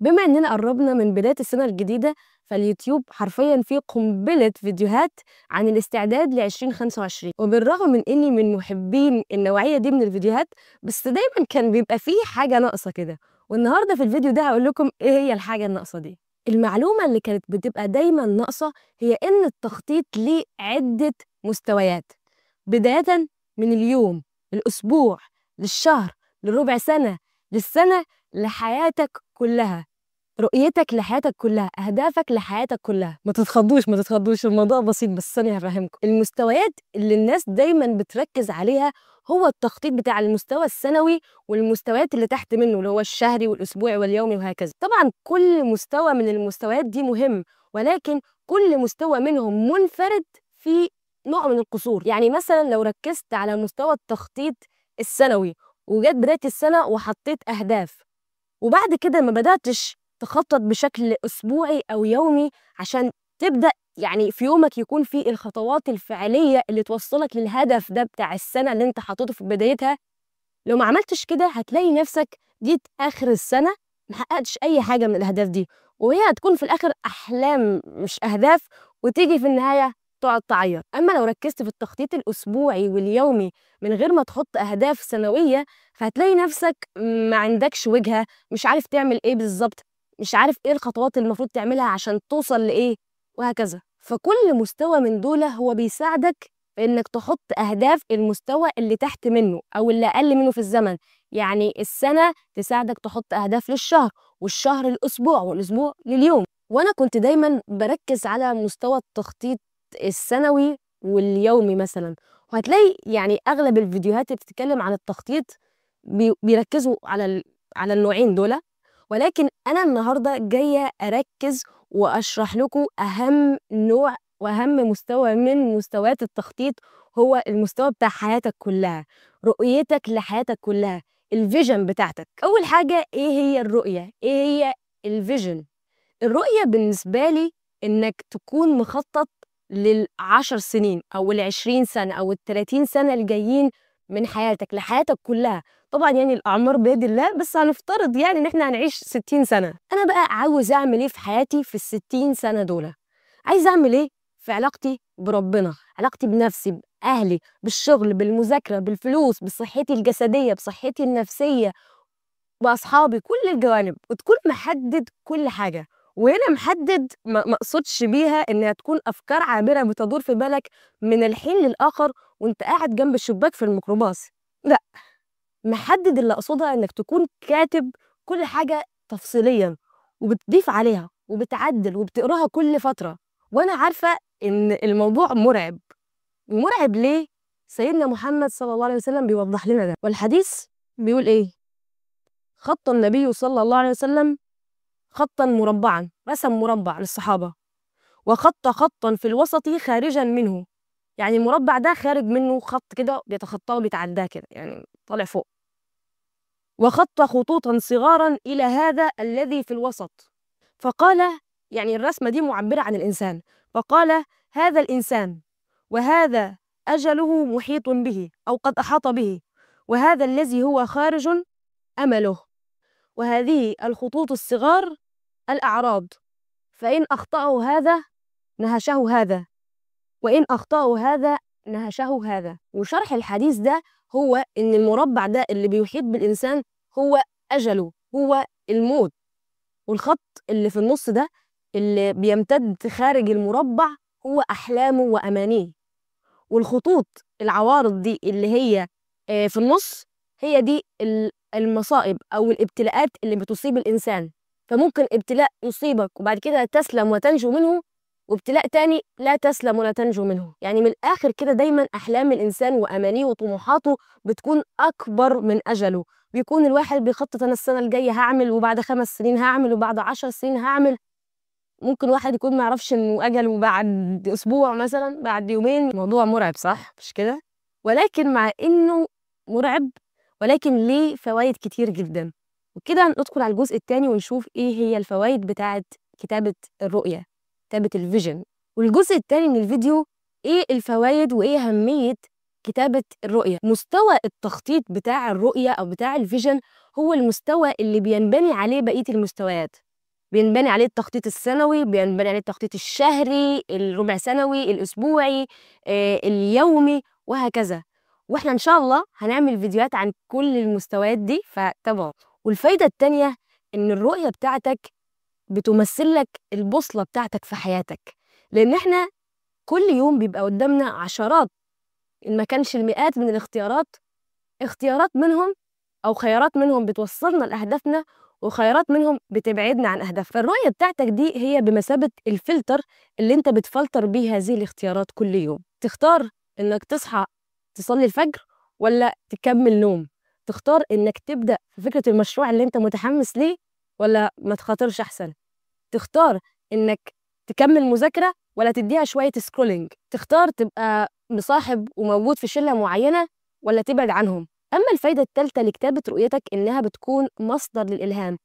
بما إننا قربنا من بداية السنة الجديدة، فاليوتيوب حرفيا فيه قنبلة فيديوهات عن الاستعداد ل 2025. وبالرغم من إني من محبين النوعية دي من الفيديوهات، بس دايما كان بيبقى فيه حاجة ناقصة كده. والنهارده في الفيديو ده هقول لكم إيه هي الحاجة الناقصة دي. المعلومة اللي كانت بتبقى دايما ناقصة هي إن التخطيط ليه عدة مستويات، بداية من اليوم، الأسبوع، للشهر، للربع سنة، للسنة، لحياتك كلها. رؤيتك لحياتك كلها، أهدافك لحياتك كلها. ما تتخضوش، الموضوع بسيط، بس ثانية هفهمكم. المستويات اللي الناس دايما بتركز عليها هو التخطيط بتاع المستوى السنوي، والمستويات اللي تحت منه اللي هو الشهري والأسبوعي واليومي وهكذا. طبعا كل مستوى من المستويات دي مهم، ولكن كل مستوى منهم منفرد في نوع من القصور. يعني مثلا لو ركزت على مستوى التخطيط السنوي وجت بداية السنة وحطيت أهداف، وبعد كده ما بدأتش تخطط بشكل أسبوعي أو يومي عشان تبدأ يعني في يومك يكون في الخطوات الفعلية اللي توصلك للهدف ده بتاع السنة اللي انت حاططه في بدايتها، لو ما عملتش كده هتلاقي نفسك جيت آخر السنة محققتش أي حاجة من الأهداف دي، وهي هتكون في الآخر أحلام مش أهداف، وتيجي في النهاية تقعد تعيط. أما لو ركزت في التخطيط الأسبوعي واليومي من غير ما تحط أهداف سنوية، فهتلاقي نفسك ما عندكش وجهة، مش عارف تعمل إيه بالظبط، مش عارف إيه الخطوات اللي المفروض تعملها عشان توصل لإيه، وهكذا. فكل مستوى من دول هو بيساعدك في إنك تحط أهداف المستوى اللي تحت منه أو اللي أقل منه في الزمن. يعني السنة تساعدك تحط أهداف للشهر، والشهر للأسبوع، والأسبوع لليوم. وأنا كنت دايما بركز على مستوى التخطيط السنوي واليومي مثلا، وهتلاقي يعني أغلب الفيديوهات اللي بتتكلم عن التخطيط بيركزوا على النوعين دول. ولكن أنا النهاردة جاية أركز وأشرح لكم أهم نوع وأهم مستوى من مستويات التخطيط، هو المستوى بتاع حياتك كلها، رؤيتك لحياتك كلها، الفيجن بتاعتك. أول حاجة إيه هي الرؤية؟ إيه هي الفيجن؟ الرؤية بالنسبة لي إنك تكون مخطط لل10 سنين أو ال20 سنة أو ال30 سنة الجايين من حياتك لحياتك كلها. طبعا يعني الأعمار بيد الله، بس هنفترض يعني إن إحنا هنعيش 60 سنة. أنا بقى عاوز أعمل إيه في حياتي في ال60 سنة دول؟ عايز أعمل إيه في علاقتي بربنا، علاقتي بنفسي، بأهلي، بالشغل، بالمذاكرة، بالفلوس، بصحتي الجسدية، بصحتي النفسية، بأصحابي، كل الجوانب، وتكون محدد كل حاجة. وهنا محدد ما اقصدش بيها انها تكون افكار عابره بتدور في بالك من الحين للاخر وانت قاعد جنب الشباك في الميكروباص، لا. محدد اللي اقصدها انك تكون كاتب كل حاجه تفصيليا، وبتضيف عليها وبتعدل وبتقراها كل فتره. وانا عارفه ان الموضوع مرعب ليه؟ سيدنا محمد صلى الله عليه وسلم بيوضح لنا ده، والحديث بيقول ايه؟ خط النبي صلى الله عليه وسلم خطا مربعا، رسم مربع للصحابة، وخط خطا في الوسط خارجا منه، يعني المربع ده خارج منه خط كده بيتخطاه وبيتعداه كده، يعني طالع فوق. وخط خطوطا صغارا إلى هذا الذي في الوسط، فقال، يعني الرسمة دي معبرة عن الإنسان، فقال: هذا الإنسان، وهذا أجله محيط به أو قد أحاط به، وهذا الذي هو خارج أمله، وهذه الخطوط الصغار الأعراض، فإن أخطأه هذا نهشه هذا، وإن أخطأه هذا نهشه هذا. وشرح الحديث ده هو إن المربع ده اللي بيحيط بالإنسان هو أجله، هو الموت، والخط اللي في النص ده اللي بيمتد خارج المربع هو أحلامه وأمانيه، والخطوط العوارض دي اللي هي في النص هي دي المصائب أو الابتلاءات اللي بتصيب الإنسان. فممكن ابتلاء يصيبك وبعد كده تسلم وتنجو منه، وابتلاء تاني لا تسلم ولا تنجو منه. يعني من الآخر كده دايما أحلام الإنسان وأمانيه وطموحاته بتكون أكبر من أجله. بيكون الواحد بيخطط أنا السنة الجاية هعمل، وبعد 5 سنين هعمل، وبعد 10 سنين هعمل. ممكن واحد يكون ما يعرفش إنه أجله بعد أسبوع مثلا، بعد يومين. موضوع مرعب صح؟ مش كده؟ ولكن مع إنه مرعب، ولكن ليه فوائد كتير جدا. وكده ندخل على الجزء الثاني ونشوف ايه هي الفوائد بتاعه كتابة الرؤية، كتابة الفيجن. والجزء الثاني من الفيديو ايه الفوائد وايه أهمية كتابة الرؤية. مستوى التخطيط بتاع الرؤية او بتاع الفيجن هو المستوى اللي بينبني عليه بقية المستويات. بينبني عليه التخطيط السنوي، بينبني عليه التخطيط الشهري، الربع سنوي، الأسبوعي، اليومي، وهكذا. واحنا إن شاء الله هنعمل فيديوهات عن كل المستويات دي، فتابعوا. والفايدة التانية إن الرؤية بتاعتك بتمثل لك البوصلة بتاعتك في حياتك، لأن احنا كل يوم بيبقى قدامنا عشرات إن ما كانش المئات من اختيارات منهم أو خيارات منهم بتوصلنا لأهدافنا، وخيارات منهم بتبعدنا عن أهدافنا. فالرؤية بتاعتك دي هي بمثابة الفلتر اللي انت بتفلتر بيه هذه الاختيارات كل يوم. تختار إنك تصحى تصلي الفجر ولا تكمل نوم، تختار إنك تبدأ في فكرة المشروع اللي انت متحمس ليه ولا ما تخاطرش أحسن، تختار إنك تكمل مذاكرة ولا تديها شوية سكرولينج، تختار تبقى مصاحب وموجود في شلة معينة ولا تبعد عنهم. أما الفايدة التالتة لكتابة رؤيتك إنها بتكون مصدر للإلهام.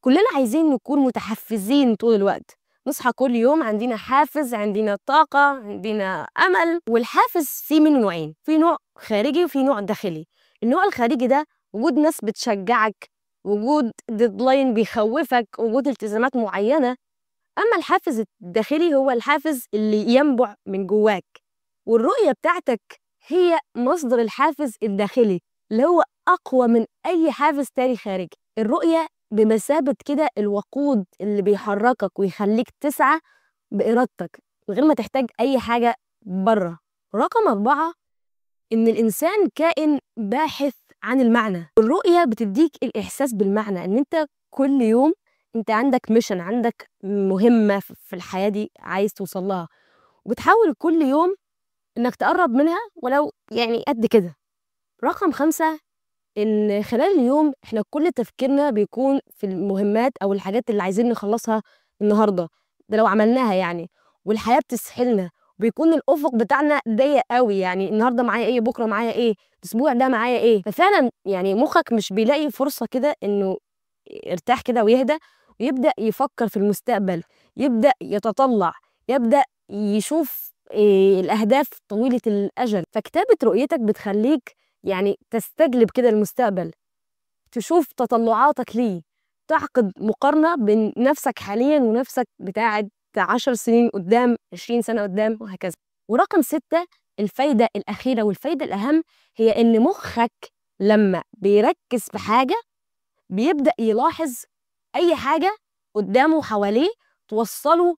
كلنا عايزين نكون متحفزين طول الوقت، نصحى كل يوم عندنا حافز، عندنا طاقة، عندنا أمل. والحافز فيه منه نوعين، في نوع خارجي وفي نوع داخلي. النوع الخارجي ده وجود ناس بتشجعك، وجود ديدلاين بيخوفك، وجود التزامات معينة. أما الحافز الداخلي هو الحافز اللي ينبع من جواك، والرؤية بتاعتك هي مصدر الحافز الداخلي اللي هو أقوى من أي حافز تاني خارجي. الرؤية بمثابة كده الوقود اللي بيحركك ويخليك تسعى بإرادتك من غير ما تحتاج أي حاجة بره. رقم 4، إن الإنسان كائن باحث عن المعنى. الرؤية بتديك الإحساس بالمعنى، إن أنت كل يوم أنت عندك ميشن، عندك مهمة في الحياة دي عايز توصل لها، وبتحاول كل يوم إنك تقرب منها ولو يعني قد كده. رقم 5، إن خلال اليوم إحنا كل تفكيرنا بيكون في المهمات أو الحاجات اللي عايزين نخلصها النهاردة، ده لو عملناها يعني. والحياة بتسحلنا، بيكون الأفق بتاعنا ضيق قوي، يعني النهاردة معايا إيه، بكرة معايا إيه، الأسبوع ده معايا إيه. ففعلا يعني مخك مش بيلاقي فرصة كده إنه يرتاح كده ويهدى ويبدأ يفكر في المستقبل، يبدأ يتطلع، يبدأ يشوف الأهداف طويلة الأجل. فكتابة رؤيتك بتخليك يعني تستجلب كده المستقبل، تشوف تطلعاتك ليه، تعقد مقارنة بين نفسك حاليا ونفسك بتاعت 10 سنين قدام، 20 سنة قدام، وهكذا. ورقم 6، الفايدة الأخيرة والفايدة الأهم، هي إن مخك لما بيركز في حاجة بيبدأ يلاحظ أي حاجة قدامه حواليه توصله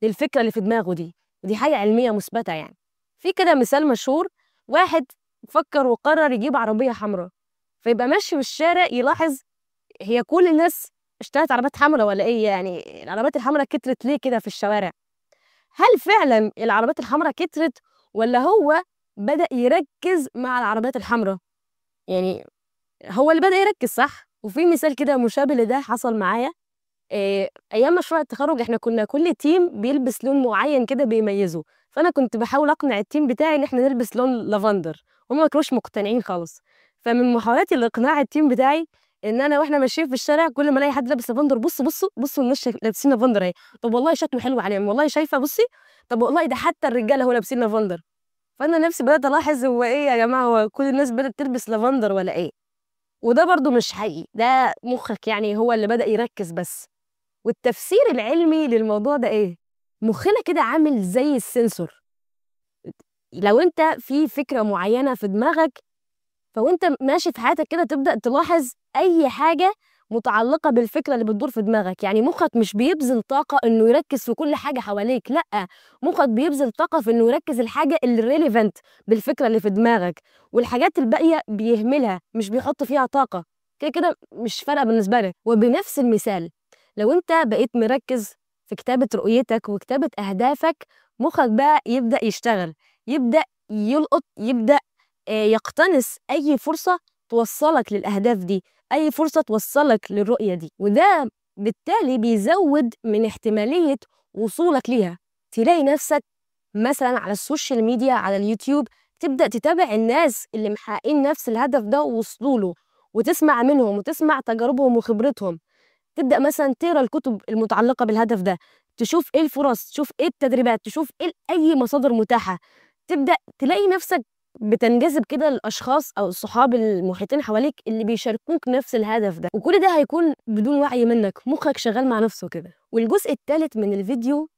للفكرة اللي في دماغه دي، ودي حاجة علمية مثبتة يعني. في كده مثال مشهور، واحد فكر وقرر يجيب عربية حمراء، فيبقى ماشي في الشارع يلاحظ هي كل الناس اشترت عربيات حمراء ولا ايه، يعني العربيات الحمراء كترت ليه كده في الشوارع؟ هل فعلا العربيات الحمراء كترت ولا هو بدأ يركز مع العربيات الحمراء؟ يعني هو اللي بدأ يركز صح. وفي مثال كده مشابه لده حصل معايا، ايام مشروع التخرج احنا كنا كل تيم بيلبس لون معين كده بيميزه، فانا كنت بحاول اقنع التيم بتاعي ان احنا نلبس لون لافندر، هم ما كانوش مقتنعين خالص. فمن محاولاتي لاقناع التيم بتاعي ان انا واحنا ماشيين في الشارع كل ما الاقي حد لابس لافندر، بصوا الناس لابسين لافندر اهي، طب والله شكله حلو عليهم، والله شايفه بصي، طب والله ده حتى الرجاله هو لابسين لافندر. فانا نفسي بدات الاحظ هو ايه يا جماعه، هو كل الناس بدات تلبس لافندر ولا ايه؟ وده برضو مش حقيقي، ده مخك يعني هو اللي بدأ يركز بس. والتفسير العلمي للموضوع ده ايه؟ مخنا كده عامل زي السنسور، لو انت في فكرة معينة في دماغك فوانت ماشي في حياتك كده تبدأ تلاحظ اي حاجة متعلقة بالفكرة اللي بتدور في دماغك. يعني مخك مش بيبذل طاقة انه يركز في كل حاجة حواليك، لا، مخك بيبذل طاقة في انه يركز الحاجة اللي ريليفنت بالفكرة اللي في دماغك، والحاجات الباقية بيهملها، مش بيحط فيها طاقة، كده كده مش فارقة بالنسبة لك. وبنفس المثال لو انت بقيت مركز في كتابة رؤيتك وكتابة أهدافك، مخك بقى يبدأ يشتغل، يبدأ يلقط، يبدأ يقتنص أي فرصة توصلك للأهداف دي، أي فرصة توصلك للرؤية دي، وده بالتالي بيزود من احتمالية وصولك ليها. تلاقي نفسك مثلا على السوشيال ميديا، على اليوتيوب، تبدأ تتابع الناس اللي محققين نفس الهدف ده ووصلوا له، وتسمع منهم وتسمع تجاربهم وخبرتهم. تبدأ مثلا تقرا الكتب المتعلقة بالهدف ده، تشوف ايه الفرص، تشوف ايه التدريبات، تشوف ايه اي مصادر متاحة. تبدأ تلاقي نفسك بتنجذب كده للاشخاص او الصحاب المحيطين حواليك اللي بيشاركوك نفس الهدف ده، وكل ده هيكون بدون وعي منك، مخك شغال مع نفسه كده. والجزء الثالث من الفيديو،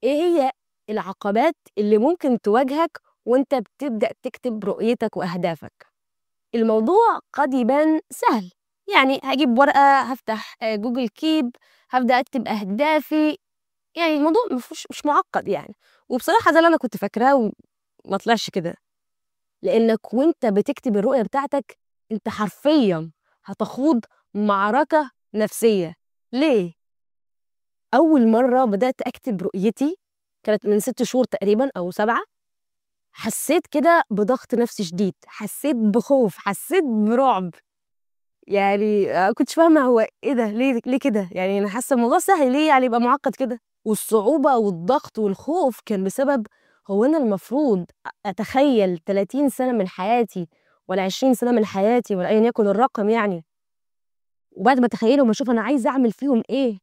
ايه هي العقبات اللي ممكن تواجهك وانت بتبدأ تكتب رؤيتك واهدافك. الموضوع قد يبان سهل، يعني هجيب ورقة، هفتح جوجل كيب، هبدأ اكتب اهدافي، يعني الموضوع مش معقد يعني. وبصراحة ده اللي انا كنت فاكراه وما طلعش كده، لانك وانت بتكتب الرؤية بتاعتك انت حرفيا هتخوض معركة نفسية. ليه؟ اول مرة بدأت اكتب رؤيتي كانت من 6 شهور تقريبا او 7. حسيت كده بضغط نفسي شديد، حسيت بخوف، حسيت برعب، يعني كنتش فاهمة هو ايه ده، ليه كده؟ يعني انا حاسة الموضوع سهل، ليه يعني يبقى معقد كده؟ والصعوبة والضغط والخوف كان بسبب، هو انا المفروض اتخيل 30 سنة من حياتي ولا 20 سنة من حياتي ولا ايا يكن الرقم يعني، وبعد ما اتخيلهم اشوف انا عايزة اعمل فيهم ايه؟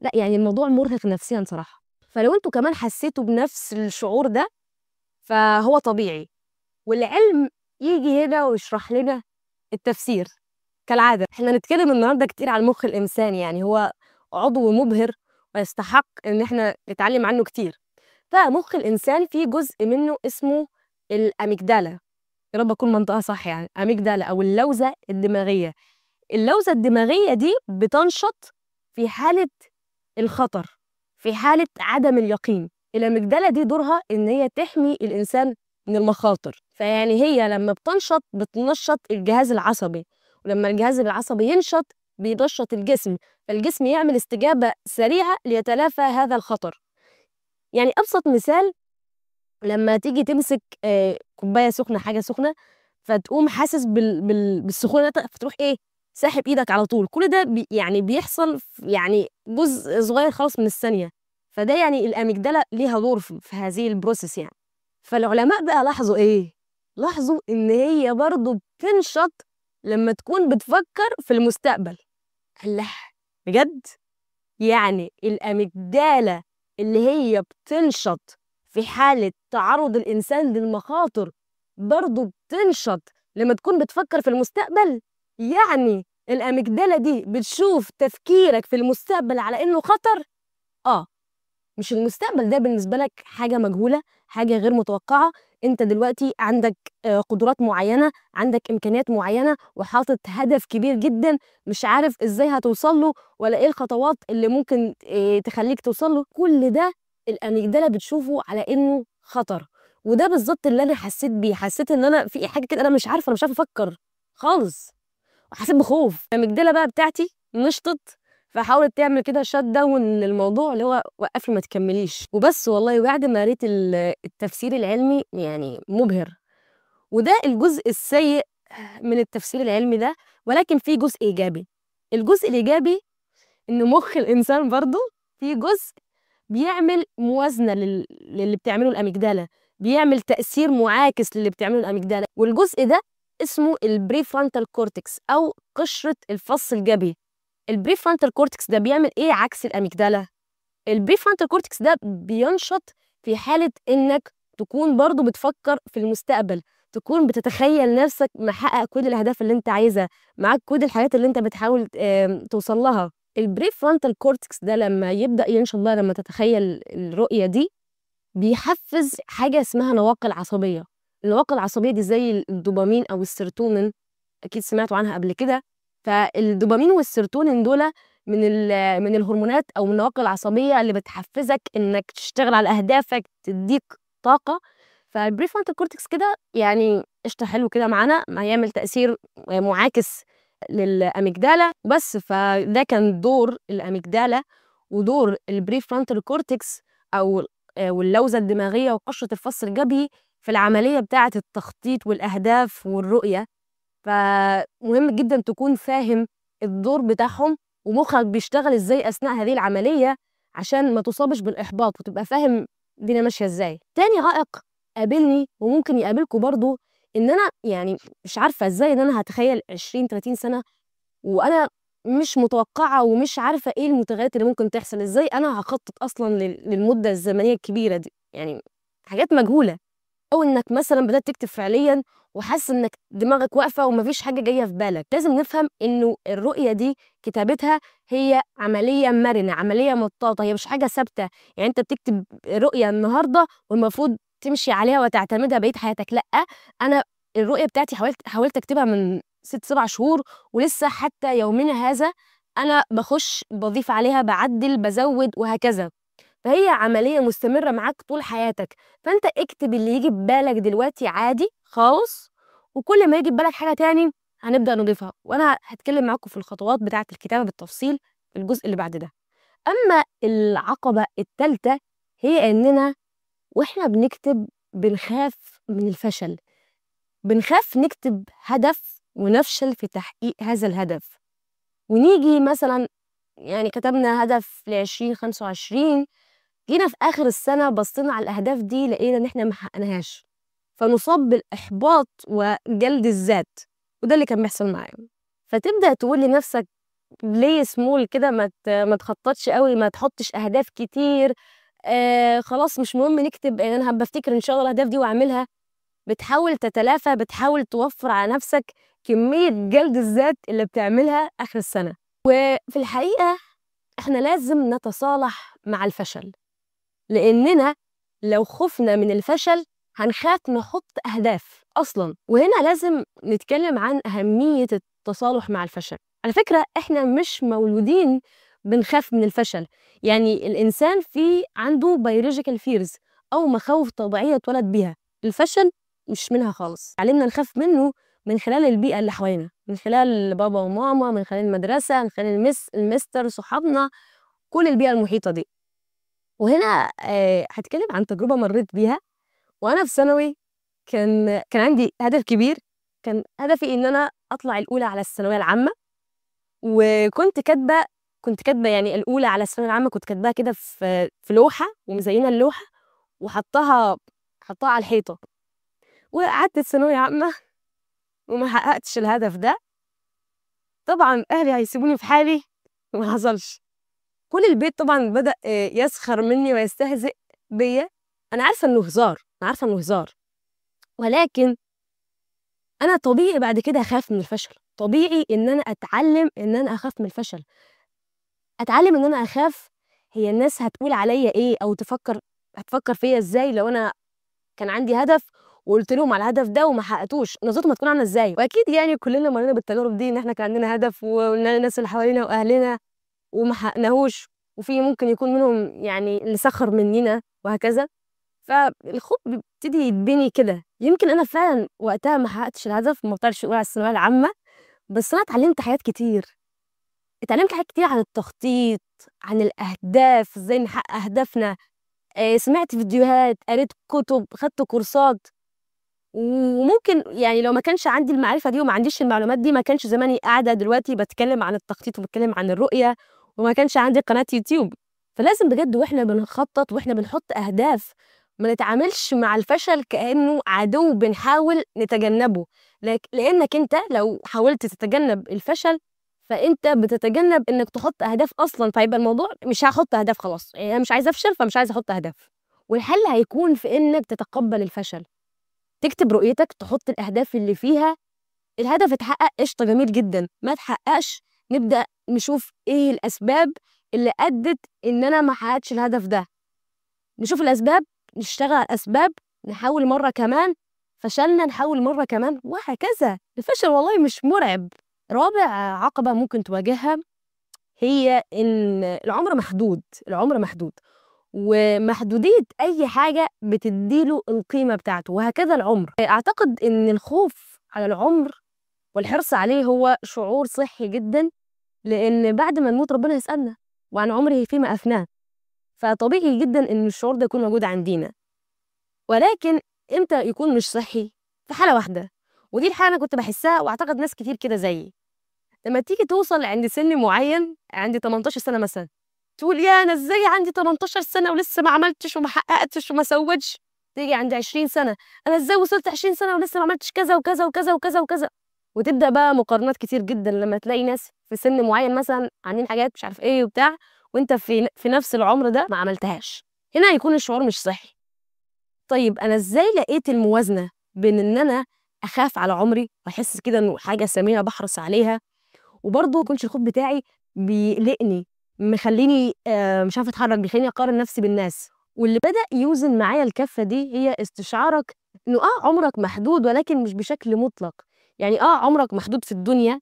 لا يعني الموضوع مرهق نفسيا صراحة. فلو انتوا كمان حسيتوا بنفس الشعور ده فهو طبيعي، والعلم يجي هنا ويشرح لنا التفسير. كالعادة احنا هنتكلم النهارده كتير على المخ الإنساني، يعني هو عضو مبهر ويستحق إن احنا نتعلم عنه كتير. فمخ الإنسان فيه جزء منه اسمه الأميجدالا، يا رب أكون منطقها صح، يعني أميجدالا أو اللوزة الدماغية. اللوزة الدماغية دي بتنشط في حالة الخطر، في حالة عدم اليقين. الأميجدالة دي دورها إن هي تحمي الإنسان من المخاطر، فيعني هي لما بتنشط الجهاز العصبي، ولما الجهاز العصبي ينشط بينشط الجسم، فالجسم يعمل استجابة سريعة ليتلافى هذا الخطر. يعني أبسط مثال، لما تيجي تمسك كوباية سخنة، حاجة سخنة، فتقوم حاسس بالسخونة، فتروح إيه؟ ساحب إيدك على طول. كل ده يعني بيحصل يعني جزء صغير خالص من الثانية. فده يعني الأميجدالة ليها دور في هذه البروسيس يعني. فالعلماء بقى لاحظوا إيه؟ لاحظوا إن هي برضو بتنشط لما تكون بتفكر في المستقبل. الله، بجد؟ يعني الأميجدالة اللي هي بتنشط في حالة تعرض الإنسان للمخاطر برضه بتنشط لما تكون بتفكر في المستقبل؟ يعني الأميجدالة دي بتشوف تفكيرك في المستقبل على إنه خطر؟ آه. مش المستقبل ده بالنسبة لك حاجة مجهولة، حاجة غير متوقعة. انت دلوقتي عندك قدرات معينة، عندك إمكانيات معينة، وحاطط هدف كبير جدا، مش عارف ازاي هتوصل له ولا ايه الخطوات اللي ممكن تخليك توصل له. كل ده الأميجدالة بتشوفه على إنه خطر. وده بالظبط اللي أنا حسيت بيه، حسيت إن أنا في حاجة كده، أنا مش عارفة، أنا مش عارفة أفكر خالص، وحسيت بخوف. الأميجدالة بقى بتاعتي نشطت، فحاولت تعمل كده شات داون للموضوع، اللي هو وقفي ما تكمليش وبس. والله بعد ما قريت التفسير العلمي يعني مبهر. وده الجزء السيء من التفسير العلمي ده، ولكن في جزء إيجابي. الجزء الإيجابي إن مخ الإنسان برضه في جزء بيعمل موازنة للي بتعمله الأميجدالة، بيعمل تأثير معاكس للي بتعمله الأميجدالة. والجزء ده اسمه البري فرونتال كورتكس أو قشرة الفص الجبهي. البري فرونتال كورتكس ده بيعمل إيه عكس الأميجدالة؟ البري فرونتال كورتكس ده بينشط في حالة إنك تكون برضو بتفكر في المستقبل، تكون بتتخيل نفسك محقق كل الأهداف اللي أنت عايزها، معاك كل الحاجات اللي أنت بتحاول توصل لها. البري فرونتال كورتكس ده لما يبدأ ينشط بقى، لما تتخيل الرؤية دي، بيحفز حاجة اسمها نواقل عصبية. النواقل العصبية دي زي الدوبامين أو السيروتونين، أكيد سمعتوا عنها قبل كده. فالدوبامين والسيروتونين دول من الهرمونات أو من النواقل العصبية اللي بتحفزك إنك تشتغل على أهدافك، تديك طاقة. فالبريفرونتال كورتكس كده يعني قشطة، حلو كده معانا، ما هيعمل تأثير معاكس للأميجدالا بس. فده كان دور الأميجدالا ودور البريفرونتال كورتكس أو واللوزة الدماغية وقشرة الفص الجبهي في العملية بتاعة التخطيط والأهداف والرؤية. فمهم جدا تكون فاهم الدور بتاعهم ومخك بيشتغل ازاي أثناء هذه العملية، عشان ما تصابش بالإحباط وتبقى فاهم الدنيا ماشية ازاي. تاني عائق قابلني وممكن يقابلكوا برضو، ان انا يعني مش عارفة ازاي ان انا هتخيل 20 30 سنة وانا مش متوقعة ومش عارفة ايه المتغيرات اللي ممكن تحصل. ازاي انا هخطط اصلا للمدة الزمنية الكبيرة دي؟ يعني حاجات مجهولة. أو إنك مثلًا بدأت تكتب فعليًا وحاسس إنك دماغك واقفة ومفيش حاجة جاية في بالك. لازم نفهم إنه الرؤية دي كتابتها هي عملية مرنة، عملية مطاطة، هي مش حاجة ثابتة. يعني أنت بتكتب رؤية النهارده والمفروض تمشي عليها وتعتمدها بقية حياتك، لأ. أنا الرؤية بتاعتي حاولت أكتبها من 6، 7 شهور، ولسه حتى يومنا هذا أنا باخش باضيف عليها، باعدل، بازود وهكذا. فهي عملية مستمرة معاك طول حياتك. فأنت اكتب اللي ييجي في بالك دلوقتي عادي خالص، وكل ما ييجي في بالك حاجة تاني هنبدأ نضيفها، وأنا هاتكلم معاكم في الخطوات بتاعة الكتابة بالتفصيل في الجزء اللي بعد ده. أما العقبة التالتة هي إننا وإحنا بنكتب بنخاف من الفشل، بنخاف نكتب هدف ونفشل في تحقيق هذا الهدف، ونيجي مثلًا يعني كتبنا هدف ل2025، جينا في آخر السنة بصينا على الأهداف دي لقينا إن إحنا ما حققناهاش، فنُصاب بالإحباط وجلد الذات، وده اللي كان بيحصل معايا. فتبدأ تقول لنفسك play small كده، ما تخططش أوي، ما تحطش أهداف كتير، خلاص مش مهم نكتب، أنا هابقى أفتكر إن شاء الله الأهداف دي وأعملها. بتحاول تتلافى، بتحاول توفّر على نفسك كمية جلد الذات اللي بتعملها آخر السنة. وفي الحقيقة إحنا لازم نتصالح مع الفشل، لإننا لو خُفنا من الفشل هنخاف نحُط أهداف أصلًا. وهنا لازم نتكلّم عن أهمية التصالح مع الفشل. على فكرة إحنا مش مولودين بنخاف من الفشل، يعني الإنسان عنده biological fears أو مخاوف طبيعية اتولد بيها. الفشل مش منها خالص، اتعلمنا نخاف منه من خلال البيئة اللي حوالينا، من خلال بابا وماما، من خلال المدرسة، من خلال المستر، صحابنا، كل البيئة المحيطة دي. وهنا هاتكلم عن تجربة مرّيت بيها. وأنا في ثانوي كان عندي هدف كبير، كان هدفي إن أنا أطلع الأولى على الثانوية العامة، كنت كاتبة يعني الأولى على الثانوية العامة، كنت كاتباها كده في لوحة ومزينة اللوحة حاطاها على الحيطة. وقعدت الثانوية عامة وما حققتش الهدف ده. طبعًا أهلي هيسيبوني في حالي؟ ما حصلش. كل البيت طبعًا بدأ يسخر منّي ويستهزئ بيّا. أنا عارفة إنه هزار، أنا عارفة إنه هزار، ولكن أنا طبيعي بعد كده أخاف من الفشل، طبيعي إن أنا أتعلّم إن أنا أخاف من الفشل، أتعلّم إن أنا أخاف هي الناس هتقول عليّا إيه، أو هتفكّر فيّا إزاي لو أنا كان عندي هدف وقُلت لهم على الهدف ده وما حققتوش، نظرتهم هتكون عاملة إزاي. وأكيد يعني كلّنا مرّينا بالتجارب دي، إن إحنا كان عندنا هدف وقُلنا للناس اللي حوالينا وأهلنا وما حققناهوش، وفي ممكن يكون منهم يعني اللي سخر مننا وهكذا. فالخوف بيبتدي يتبني كده. يمكن أنا فعلًا وقتها ما حققتش الهدف، ما طلعتش الأولى على الثانوية العامة، بس أنا اتعلمت حاجات كتير، اتعلمت حاجات كتير عن التخطيط، عن الأهداف، إزاي نحقق أهدافنا. سمعت فيديوهات، قريت كتب، خدت كورسات. وممكن يعني لو ما كانش عندي المعرفة دي وما عنديش المعلومات دي، ما كانش زماني قاعدة دلوقتي باتكلم عن التخطيط وباتكلم عن الرؤية، وما كانش عندي قناة يوتيوب. فلازم بجد وإحنا بنخطط وإحنا بنحط أهداف ما نتعاملش مع الفشل كأنه عدو بنحاول نتجنبه. لأنك أنت لو حاولت تتجنب الفشل فأنت بتتجنب إنك تحط أهداف أصلًا. فيبقى الموضوع مش هاحط أهداف خلاص، يعني أنا مش عايزة أفشل فمش عايزة أحط أهداف. والحل هيكون في إنك تتقبل الفشل، تكتب رؤيتك، تحط الأهداف اللي فيها. الهدف اتحقق قشطة جميل جدًا، ما اتحققش نبدأ نشوف إيه الأسباب اللي أدِّت إن أنا ما حققتش الهدف ده، نشوف الأسباب، نشتغل على الأسباب، نحاول مرّة كمان، فشلنا نحاول مرّة كمان وهكذا. الفشل والله مش مرعب. رابع عقبة ممكن تواجهها هي إن العمر محدود، العمر محدود، ومحدودية أي حاجة بتدّي له القيمة بتاعته، وهكذا العُمر. أعتقد إن الخوف على العُمر والحرص عليه هو شعور صحّي جدًا، لإن بعد ما نموت ربنا هيسألنا وعن عُمره فيما أفناه، فطبيعي جدًا إن الشعور ده يكون موجود عندينا. ولكن إمتى يكون مش صحّي؟ في حالة واحدة، ودي الحالة أنا كنت باحسّها وأعتقد ناس كتير كده زيي. لمّا تيجي توصل عند سِن معيّن، عندي 18 سَنة مثلًا، تقول ياه! أنا إزاي عندي 18 سَنة ولسه ما عملتش وما حققتش وما سوّيتش. تيجي عند 20 سَنة، أنا إزاي وصلت 20 سَنة ولسه ما عملتش كذا وكذا وكذا وكذا وكذا. وتبدأ بقى مقارنات كتير جدًا لمّا تلاقي ناس في سِن معيّن مثلًا عاملين حاجات مش عارف إيه وبتاع، وأنت في نفس العمر ده ما عملتهاش. هنا هيكون الشعور مش صحّي. طيب أنا إزاي لقيت الموازنة بين إن أنا أخاف على عمري وأحس كده إنه حاجة ثمينة باحرص عليها، وبرضه ما يكونش الخوف بتاعي بيقلقني، مخلّيني مش عارفة أتحرّك، بيخلّيني أقارن نفسي بالناس. واللي بدأ يوزن معايا الكفّة دي هي استشعارك إنه عمرك محدود ولكن مش بشكل مطلق. يعني عمرك محدود في الدنيا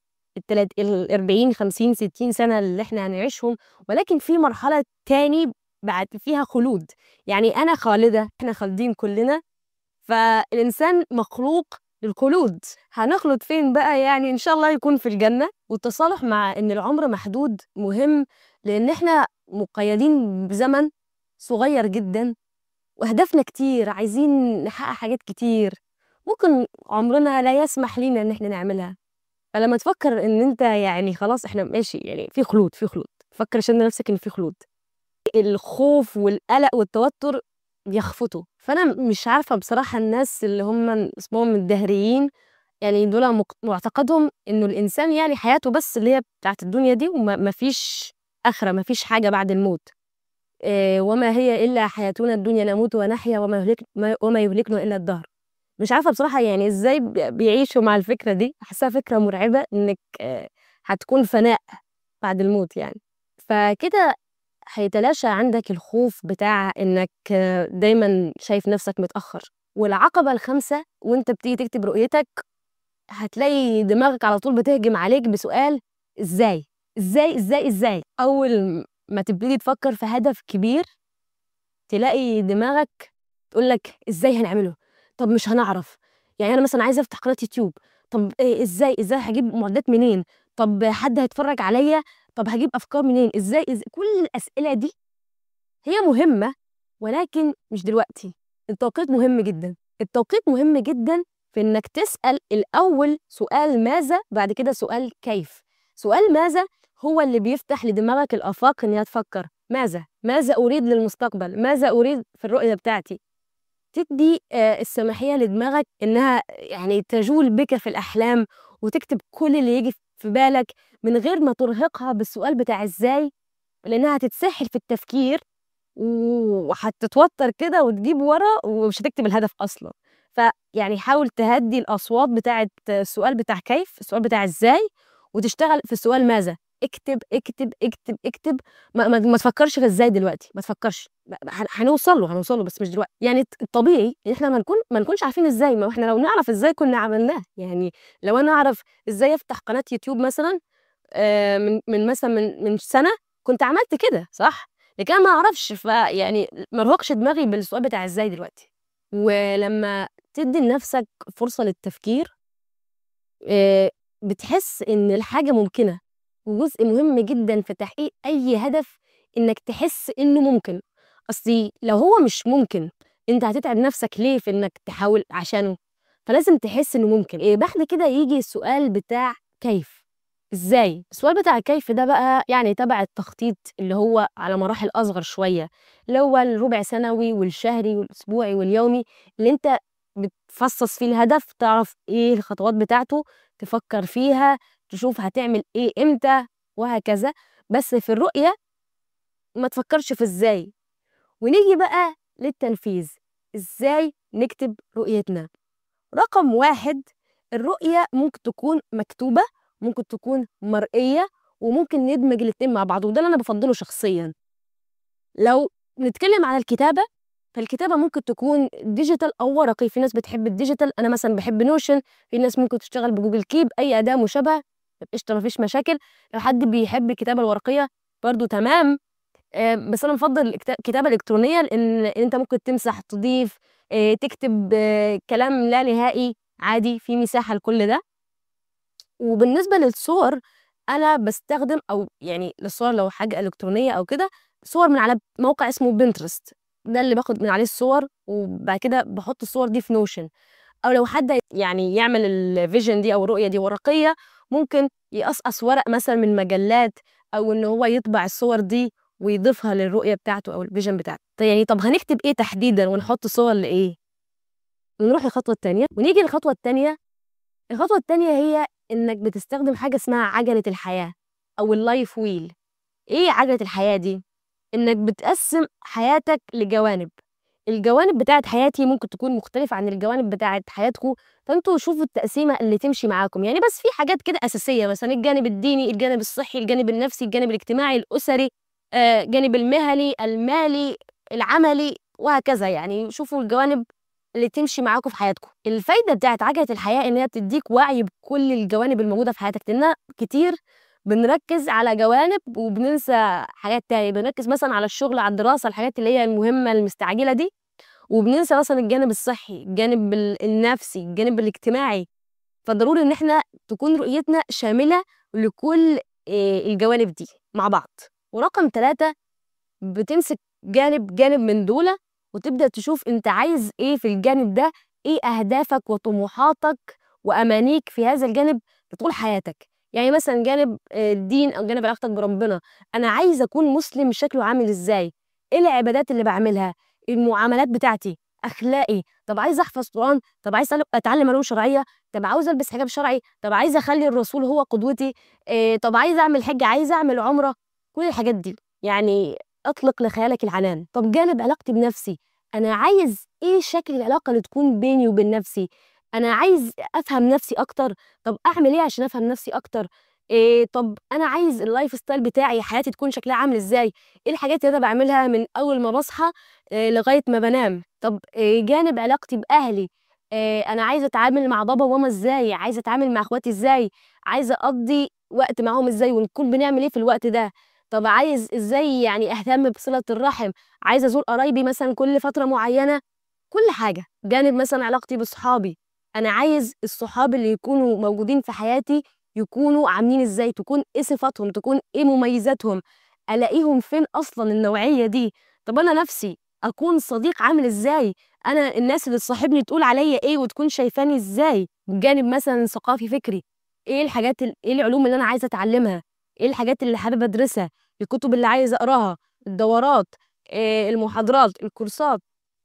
ال40، 50، 60 سنة اللي إحنا هنعيشهم، ولكن في مرحلة تاني بعد فيها خلود. يعني أنا خالدة، إحنا خالدين كلّنا، فالإنسان مخلوق للخلود. هنخلد فين بقى؟ يعني إن شاء الله يكون في الجنة. والتصالح مع إن العمر محدود مهم، لإن إحنا مقيدين بزمن صغير جدًا، وأهدافنا كتير، عايزين نحقق حاجات كتير، ممكن عمرنا لا يسمح لينا إن إحنا نعملها. فلمّا تفكّر إن أنت يعني خلاص إحنا ماشي، يعني في خلود، في خلود، فكّر شِن نفسك إن في خلود. الخوف والقلق والتوتر بيخفُتوا. فأنا مش عارفة بصراحة الناس اللي هم اسمهم الدهريين، يعني دول معتقدهم إنه الإنسان يعني حياته بس اللي هي بتاعة الدنيا دي، ما فيش آخرة، ما فيش حاجة بعد الموت. وما هي إلا حياتنا الدنيا نموت ونحيا وما يهلكنا إلا الدهر. مش عارفة بصراحة يعني إزاي بيعيشوا مع الفكرة دي، باحسّها فكرة مرعبة إنِّك هتكون فناء بعد الموت يعني. فكده هيتلاشى عندك الخوف بتاع إنك دايمًا شايف نفسك متأخّر. والعقبة الخامسة وأنت بتيجي تكتب رؤيتك، هتلاقي دماغك على طول بتهجم عليك بسؤال إزاي؟ إزاي، إزاي، إزاي؟ أول ما تبتدي تفكّر في هدف كبير، تلاقي دماغك تقول لك إزاي هنعمله؟ طب مش هنعرف. يعني أنا مثلًا عايزة أفتح قناة يوتيوب، طب إزاي هاجيب مُعدات منين؟ طب حد هيتفرّج عليّا؟ طب هاجيب أفكار منين؟ إزاي كل الأسئلة دي هي مهمة، ولكن مش دلوقتي. التوقيت مهم جدًا. التوقيت مهم جدًا في إنك تسأل الأول سؤال ماذا، بعد كده سؤال كيف. سؤال ماذا هو اللي بيفتح لدماغك الآفاق إن هي تفكّر ماذا؟ ماذا أريد للمستقبل؟ ماذا أريد في الرؤية بتاعتي؟ تدّي السماحية لدماغك إنها يعني تجول بك في الأحلام، وتكتب كل اللي ييجي في بالك من غير ما ترهقها بالسؤال بتاع إزاي، لإنها هتتسحل في التفكير وهتتوتر كده وتجيب ورا ومش هتكتب الهدف أصلًا. فيعني حاول تهدّي الأصوات بتاعة السؤال بتاع كيف، السؤال بتاع إزاي، وتشتغل في السؤال ماذا. اكتب، اكتب، اكتب، اكتب. ما تفكّرش في إزاي دلوقتي، ما تفكّرش. هنوصل له بس مش دلوقتي. يعني الطبيعي إن إحنا ما نكونش عارفين إزاي، ما هو إحنا لو نعرف إزاي كنا عملناه. يعني لو أنا أعرف إزاي أفتح قناة يوتيوب مثلًا من مثلًا من سَنة، كنت عملت كده صح؟ لكن أنا ما أعرفش، فيعني ما ارهقش دماغي بالسؤال بتاع إزاي دلوقتي. ولمّا تدّي لنفسك فرصة للتفكير، آآ بتحس إن الحاجة ممكنة. وجزء مهم جدًا في تحقيق أي هدف إنك تحس إنه ممكن. أصلي لو هو مش ممكن، أنت هتتعب نفسك ليه في إنك تحاول عشانه؟ فلازم تحس إنه ممكن. بعد كده ييجي السؤال بتاع كيف، إزاي؟ السؤال بتاع الكيف ده بقى يعني تبع التخطيط اللي هو على مراحل أصغر شوية، اللي هو الربع سنوي والشهري والأسبوعي واليومي، اللي أنت بتفصّص فيه الهدف، تعرف إيه الخطوات بتاعته، تفكّر فيها، تشوف هتعمل إيه إمتى وهكذا. بس في الرؤية ما تفكّرش في إزاي. ونيجي بقى للتنفيذ. إزاي نكتب رؤيتنا؟ رقم 1، الرؤية ممكن تكون مكتوبة، ممكن تكون مرئية، وممكن ندمج الاتنين مع بعض، وده اللي أنا بافضّله شخصيًا. لو نتكلم على الكتابة، فالكتابة ممكن تكون digital أو ورقي. في ناس بتحب الdigital، أنا مثلًا باحب notion. في ناس ممكن تشتغل بGoogle keep، أي أداة مشابهة، طب قشطة ما فيش مشاكل. لو حد بيحب الكتابة الورقية برضه تمام. بس أنا بافضّل الكتابة الإلكترونية، لإن أنت ممكن تمسح، تضيف، تكتب كلام لا نهائي عادي، في مساحة لكل ده. وبالنسبة للصور، أنا باستخدم أو يعني للصور لو حاجة إلكترونية أو كده، صور من على موقع اسمه Pinterest، ده اللي باخد من عليه الصور، وبعد كده باحط الصور دي في Notion. أو لو حد يعني يعمل الvision دي أو الرؤية دي ورقية، ممكن يقصقص ورق مثلًا من مجلات، أو إن هو يطبع الصور دي ويضيفها للرؤية بتاعته أو الvision بتاعته. يعني طب هنكتب إيه تحديدًا ونحط صور لإيه؟ نروح للخطوة التانية ونيجي للخطوة التانية. الخطوة التانية هي إنك بتستخدم حاجة اسمها عجلة الحياة أو الlife wheel. إيه عجلة الحياة دي؟ إنك بتقسّم حياتك لجوانب. الجوانب بتاعة حياتي ممكن تكون مختلفة عن الجوانب بتاعة حياتكم، فأنتم شوفوا التقسيمة اللي تمشي معاكم، يعني بس في حاجات كده أساسية مثلًا الجانب الديني، الجانب الصحي، الجانب النفسي، الجانب الاجتماعي، الأسري، الجانب المهني، المالي، العملي، وهكذا، يعني شوفوا الجوانب اللي تمشي معاكم في حياتكم. الفايدة بتاعة عجلة الحياة إن هي بتدّيك وعي بكل الجوانب الموجودة في حياتك، لإنها كتير بنركّز على جوانب وبننسى حاجات تانية، بنركّز مثلًا على الشغل، على الدراسة، الحاجات اللي هي المهمة المستعجلة دي، وبننسى مثلًا الجانب الصحي، الجانب النفسي، الجانب الاجتماعي، فضروري إن إحنا تكون رؤيتنا شاملة لكل الجوانب دي مع بعض. ورقم 3 بتمسك جانب من دُولة وتبدأ تشوف أنت عايز إيه في الجانب ده، إيه أهدافك وطموحاتك وأمانيك في هذا الجانب لطول حياتك. يعني مثلًا جانب الدين أو جانب علاقتك بربنا، أنا عايز أكون مسلم شكله عامل إزاي، إيه العبادات اللي باعملها، المعاملات بتاعتي، أخلاقي، طب عايزة أحفظ قرآن، طب عايزة أتعلم علوم شرعية، طب عاوزة ألبس حجاب شرعي، طب عايزة أخلّي الرسول هو قدوتي، طب عايزة أعمل حِجّة، عايزة أعمل عُمرة، كل الحاجات دي. يعني أطلق لخيالك العنان. طب جانب علاقتي بنفسي، أنا عايز إيه شكل العلاقة اللي تكون بيني وبين نفسي، أنا عايز أفهم نفسي أكتر، طب أعمل إيه عشان أفهم نفسي أكتر، طب أنا عايز الlife style بتاعي حياتي تكون شكلها عامل إزاي، إيه الحاجات اللي أنا باعملها من أول ما باصحى لغاية ما بانام، طب جانب علاقتي بأهلي، أنا عايزة أتعامل مع بابا وماما إزاي، عايزة أتعامل مع أخواتي إزاي، عايزة أقضّي وقت معاهم إزاي ونكون بنعمل إيه في الوقت ده. طب عايز إزاي يعني أهتم بصلة الرحم، عايزة أزور قرايبي مثلًا كل فترة معيّنة، كل حاجة. جانب مثلًا علاقتي بصحابي، أنا عايز الصحاب اللي يكونوا موجودين في حياتي يكونوا عاملين إزاي، تكون إيه صفاتهم، تكون إيه مميزاتهم، ألاقيهم فين أصلًا النوعية دي. طب أنا نَفْسي أكون صديق عامل إزاي، أنا الناس اللي تصاحبني تقول عليّا إيه وتكون شايفاني إزاي. جانب مثلًا ثقافي فكري، إيه الحاجات إيه العلوم اللي أنا عايزة أتعلمها، إيه الحاجات اللي حابة أدرسها، الكتب اللي عايزة أقراها، الدورات، المحاضرات، الكورسات،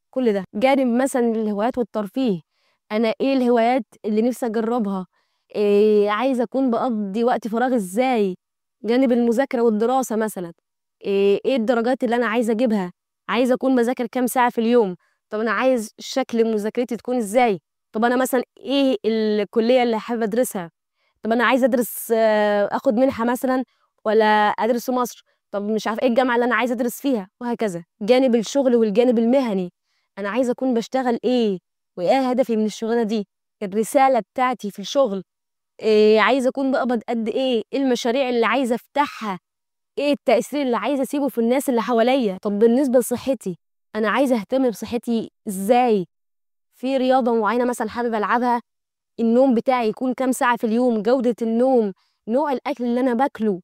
كل ده. جانب مثلًا الهوايات والترفيه، أنا إيه الهوايات اللي نِفْسي أجرّبها، عايزة أكون باقضّي وقت فراغي إزاي، جانب المذاكرة والدراسة مثلًا، إيه الدرجات اللي أنا عايزة أجيبها، عايزة أكون باذاكر كام ساعة في اليوم، طَب أنا عايز شكل مذاكرتي تكون إزاي، طَب أنا مثلًا إيه الكُلّية اللي حابة أدرسها. طب أنا عايزة أدرس آخُد منحة مثلًا والّا أدرس في مصر، طب مش عارفة إيه الجامعة اللي أنا عايزة أدرس فيها وهكذا. جانب الشغل والجانب المهني، أنا عايزة أكون باشتغل إيه وإيه هدفي من الشغلانة دي، الرسالة بتاعتي في الشغل، عايزة أكون باقبض قد إيه، إيه المشاريع اللي عايزة أفتحها، إيه التأثير اللي عايزة أسيبه في الناس اللي حواليّا. طب بالنسبة لصحّتي، أنا عايزة أهتم بصحّتي إزاي، في رياضة معيّنة مثلًا حابة ألعبها، النوم بتاعي يكون كام ساعة في اليوم، جودة النوم، نوع الأكل اللي أنا باكله،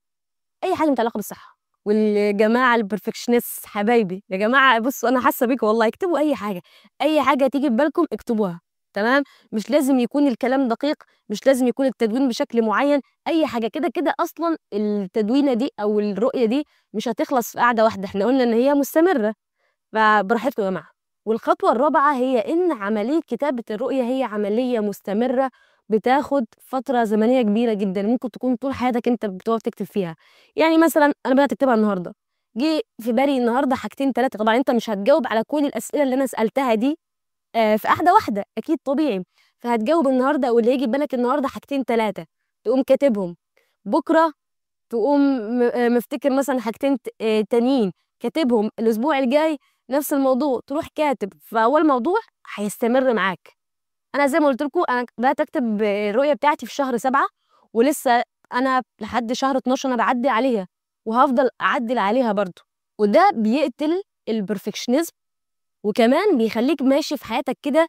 أي حاجة متعلقة بالصحة. والجماعة الperfectionists حبايبي، يا جماعة بُصّوا أنا حاسة بيكم والله، اكتبوا أي حاجة، أي حاجة تيجي في بالكم اكتبوها، تمام، مش لازم يكون الكلام دقيق، مش لازم يكون التدوين بشكل معيّن، أي حاجة، كده أصلًا التدوينة دي أو الرؤية دي مش هتخلص في قعدة واحدة، إحنا قُلنا إن هي مستمرة. فبراحتكم يا جماعة. والخطوة الرابعة هي إن عملية كتابة الرؤية هي عملية مستمرة بتاخد فترة زمنية كبيرة جدًا، ممكن تكون طول حياتك أنت بتقعد تكتب فيها. يعني مثلًا أنا بدأت أكتبها النهارده، جه في بالي النهارده حاجتين 3، طبعًا أنت مش هتجاوب على كل الأسئلة اللي أنا سألتها دي في قعدة واحدة، أكيد طبيعي، فهتجاوب النهارده واللي ييجي في بالك النهارده حاجتين 3 تقوم كاتبهم، بُكرة تقوم مفتكر مثلًا حاجتين تانيين كاتبهم، الأسبوع الجاي نفس الموضوع تروح كاتب، فهو الموضوع هيستمر معاك. أنا زي ما قُلت لكم أنا بدأت أكتب الرؤية بتاعتي في شهر 7 ولسه أنا لحد شهر 12 أنا باعدّل عليها، وهافضل أعدّل عليها برضه، وده بيقتل الperfectionism وكمان بيخلّيك ماشي في حياتك كده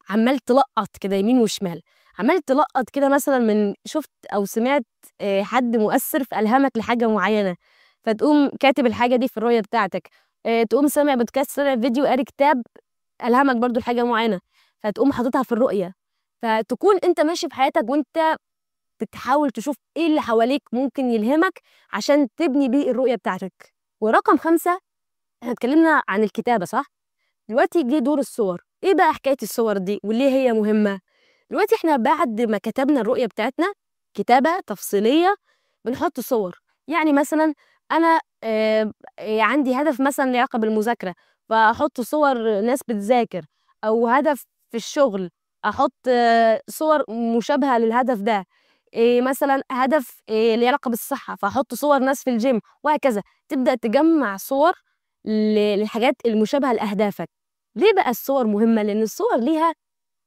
عمّال تلقّط كده يمين وشمال، عمّال تلقّط كده مثلًا من شُفت أو سمعت حد مؤثّر فألهمك لحاجة معيّنة، فتقوم كاتب الحاجة دي في الرؤية بتاعتك، تقوم سامع podcast، سامع فيديو، قاري كتاب ألهمك برضه لحاجة معيّنة، فتقوم حاططها في الرؤية، فتكون أنت ماشي في حياتك وأنت بتحاول تشوف إيه اللي حواليك ممكن يلهمك عشان تبني بيه الرؤية بتاعتك. ورقم 5 إحنا اتكلّمنا عن الكتابة صح؟ دلوقتي جه دور الصور، إيه بقى حكاية الصور دي وليه هي مهمة؟ دلوقتي إحنا بعد ما كتبنا الرؤية بتاعتنا كتابة تفصيلية بنحط صور، يعني مثلًا أنا عندي هدف مثلا له علاقه بالمذاكره، فاحط صور ناس بتذاكر، او هدف في الشغل احط صور مشابهه للهدف ده. مثلا هدف له علاقه بالصحه، فاحط صور ناس في الجيم، وهكذا. تبدا تجمع صور للحاجات المشابهه لاهدافك. ليه بقى الصور مهمه؟ لان الصور ليها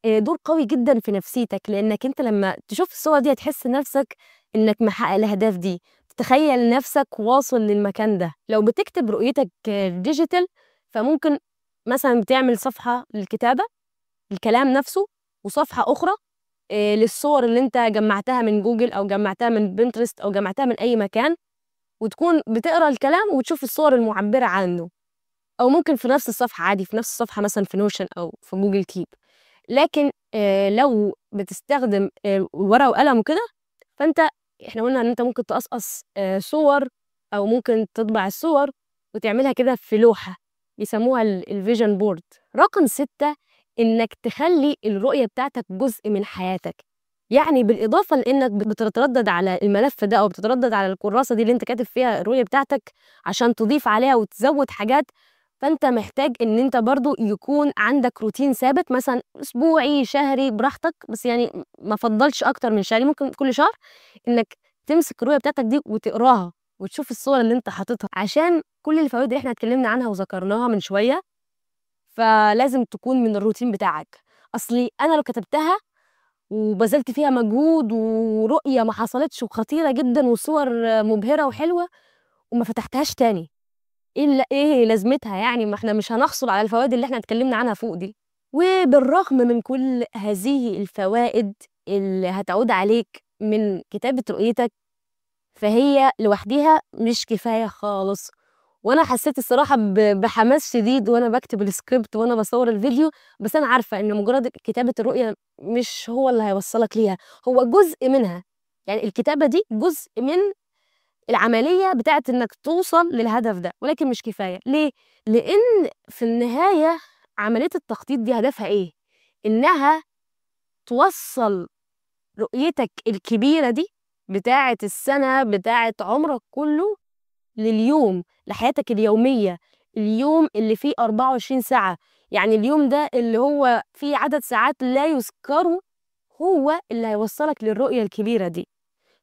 دور قوي جدا في نفسيتك، لانك انت لما تشوف الصور دي هتحس نفسك انك محقق الاهداف دي، تتخيل نفسك واصل للمكان ده. لو بتكتب رؤيتك ديجيتال، فممكن مثلا بتعمل صفحه للكتابه، الكلام نفسه، وصفحه اخرى للصور اللي انت جمعتها من جوجل، او جمعتها من بنترست، او جمعتها من اي مكان، وتكون بتقرا الكلام وتشوف الصور المعبره عنه. او ممكن في نفس الصفحه عادي، في نفس الصفحه مثلا في نوشن او في جوجل كيب. لكن لو بتستخدم ورقه وقلم وكده، فانت احنا قلنا ان انت ممكن تقصقص صور، او ممكن تطبع الصور وتعملها كده في لوحه بيسموها الفيجن بورد. رقم 6، انك تخلي الرؤيه بتاعتك جزء من حياتك. يعني بالاضافه لانك بتتردد على الملف ده، او بتتردد على الكراسه دي اللي انت كاتب فيها الرؤيه بتاعتك عشان تضيف عليها وتزود حاجات، فانت محتاج ان انت برضو يكون عندك روتين ثابت، مثلا اسبوعي، شهري، براحتك، بس يعني ما فضلش اكتر من شهري، ممكن كل شهر انك تمسك الرؤيه بتاعتك دي وتقراها وتشوف الصور اللي انت حاططها، عشان كل الفوائد اللي احنا اتكلمنا عنها وذكرناها من شويه. فلازم تكون من الروتين بتاعك. اصلي انا لو كتبتها وبذلت فيها مجهود ورؤيه ما حصلتش وخطيره جدا وصور مبهره وحلوه، وما فتحتهاش تاني، ايه لازمتها يعني؟ ما احنا مش هنحصل على الفوائد اللي احنا اتكلمنا عنها فوق دي. وبالرغم من كل هذه الفوائد اللي هتعود عليك من كتابة رؤيتك، فهي لوحدها مش كفاية خالص. وانا حسيت الصراحة بحماس شديد وانا بكتب السكريبت وانا بصور الفيديو، بس انا عارفة ان مجرد كتابة الرؤية مش هو اللي هيوصلك ليها، هو جزء منها. يعني الكتابة دي جزء من العملية بتاعت إنك توصل للهدف ده، ولكن مش كفاية. ليه؟ لأن في النهاية عملية التخطيط دي هدفها إيه؟ إنها توصل رؤيتك الكبيرة دي بتاعت السنة، بتاعت عمرك كله، لليوم، لحياتك اليومية، اليوم اللي فيه 24 ساعة. يعني اليوم ده اللي هو فيه عدد ساعات لا يذكره، هو اللي هيوصلك للرؤية الكبيرة دي.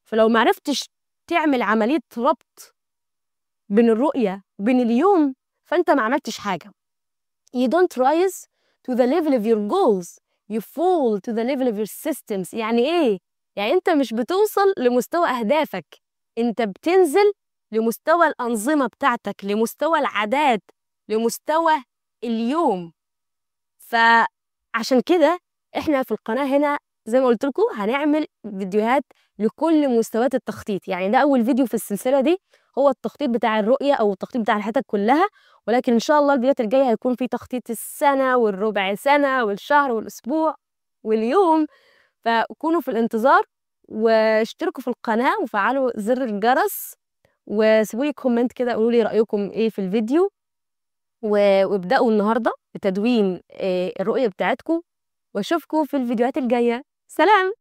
فلو معرفتش تعمل عملية ربط بين الرؤية وبين اليوم، فأنت ما عملتش حاجة. You don't rise to the level of your goals, you fall to the level of your systems. يعني إيه؟ يعني أنت مش بتوصل لمستوى أهدافك، أنت بتنزل لمستوى الأنظمة بتاعتك، لمستوى العادات، لمستوى اليوم. فعشان كده إحنا في القناة هنا زي ما قلت لكم هنعمل فيديوهات لكل مستويات التخطيط. يعني ده أول فيديو في السلسلة دي، هو التخطيط بتاع الرؤية أو التخطيط بتاع حياتك كلها. ولكن إن شاء الله الفيديوهات الجاية هيكون في تخطيط السنة والربع سنة والشهر والأسبوع واليوم. فكونوا في الانتظار، واشتركوا في القناة وفعلوا زر الجرس، وسيبوا لي كومنت كده قولوا لي رأيكم إيه في الفيديو. وابدأوا النهاردة بتدوين الرؤية بتاعتكم، واشوفكم في الفيديوهات الجاية. سلام.